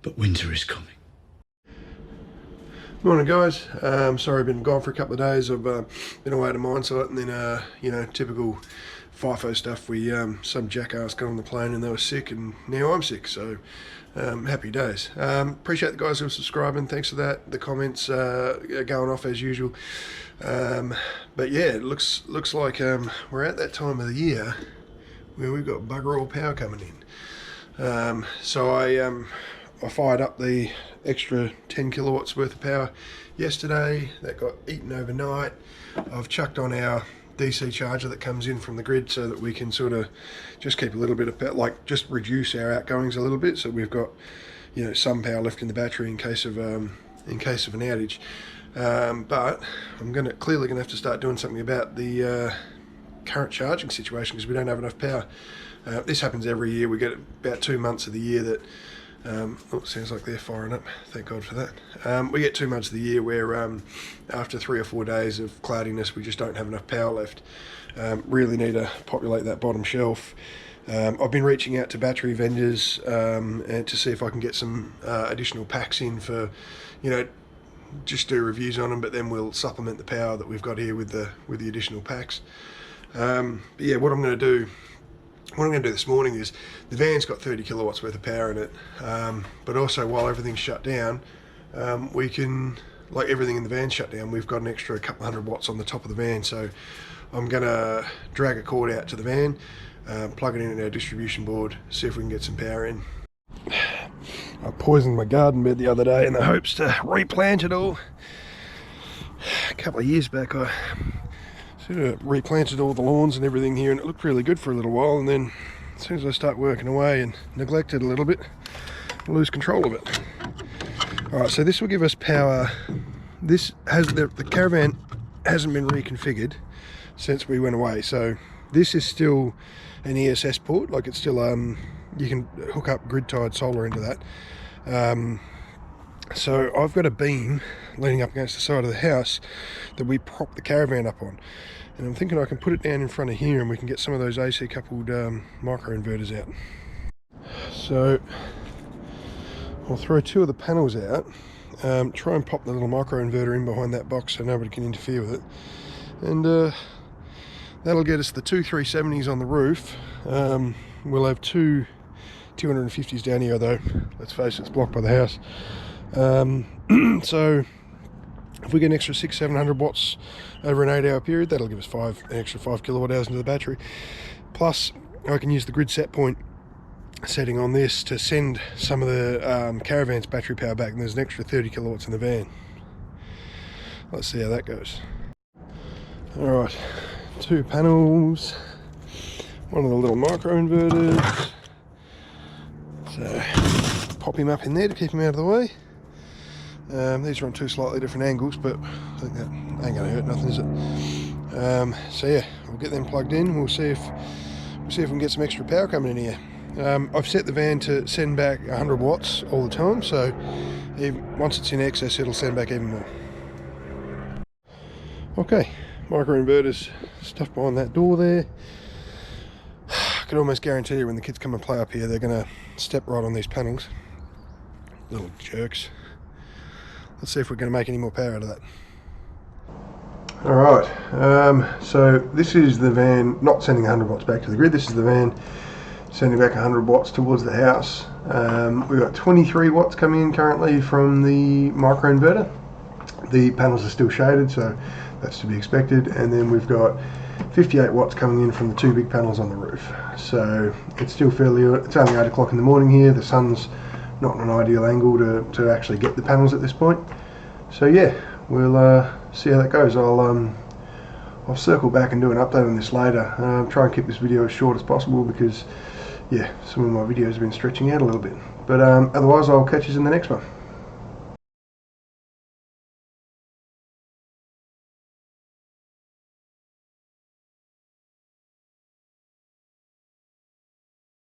but winter is coming. Morning guys, sorry I've been gone for a couple of days. I've been away to mine site, and then you know, typical FIFO stuff. We some jackass got on the plane and they were sick, and now I'm sick, so happy days. Appreciate the guys who are subscribing, thanks for that. The comments are going off as usual, but yeah, it looks like we're at that time of the year where we've got bugger all power coming in. So I fired up the extra 10 kilowatts worth of power yesterday. That got eaten overnight. I've chucked on our DC charger that comes in from the grid so that we can sort of just keep a little bit of power, like just reduce our outgoings a little bit, so we've got, you know, some power left in the battery in case of an outage. But I'm clearly gonna have to start doing something about the current charging situation, because we don't have enough power. This happens every year. We get about 2 months of the year that oh, it sounds like they're firing up, thank God for that. We get 2 months of the year where after 3 or 4 days of cloudiness we just don't have enough power left. Really need to populate that bottom shelf. I've been reaching out to battery vendors and to see if I can get some additional packs in for, you know, just do reviews on them, but then we'll supplement the power that we've got here with the additional packs. But yeah, what I'm going to do this morning is, the van's got 30 kilowatts worth of power in it, but also while everything's shut down, we can, like everything in the van shut down, we've got an extra couple hundred watts on the top of the van. So I'm gonna drag a cord out to the van, plug it in our distribution board, see if we can get some power in. I poisoned my garden bed the other day in the hopes to replant it all. A couple of years back I sort of replanted all the lawns and everything here, and it looked really good for a little while, and then as soon as I start working away and neglect it a little bit, I lose control of it. Alright, so this will give us power. This has the caravan hasn't been reconfigured since we went away, so this is still an ESS port, like it's still you can hook up grid tied solar into that. So I've got a beam leaning up against the side of the house that we prop the caravan up on, and I'm thinking I can put it down in front of here and we can get some of those AC coupled micro inverters out. So I'll throw 2 of the panels out, try and pop the little micro inverter in behind that box so nobody can interfere with it, and that'll get us the 2 370s on the roof. We'll have 2 250s down here, though let's face it, it's blocked by the house. So if we get an extra 600-700 watts over an 8-hour period, that'll give us an extra 5 kilowatt hours into the battery. Plus I can use the grid set point setting on this to send some of the caravan's battery power back, and there's an extra 30 kilowatts in the van. Let's see how that goes. Alright, 2 panels, one of the little micro inverters, so pop him up in there to keep him out of the way. These are on 2 slightly different angles, but I think that ain't gonna hurt nothing, is it? So yeah, we'll get them plugged in. We'll see if we can get some extra power coming in here. I've set the van to send back 100 watts all the time, so once it's in excess it'll send back even more. Okay, micro inverters stuffed behind that door there. I can almost guarantee you when the kids come and play up here, they're gonna step right on these panels. Little jerks. Let's see if we're going to make any more power out of that. Alright, so this is the van not sending 100 watts back to the grid. This is the van sending back 100 watts towards the house. We've got 23 watts coming in currently from the micro inverter. The panels are still shaded, so that's to be expected. And then we've got 58 watts coming in from the 2 big panels on the roof. So it's still it's only 8 o'clock in the morning here. The sun's not an ideal angle to actually get the panels at this point. So yeah, we'll see how that goes. I'll circle back and do an update on this later. Try and keep this video as short as possible, because yeah, some of my videos have been stretching out a little bit. But otherwise I'll catch you in the next one.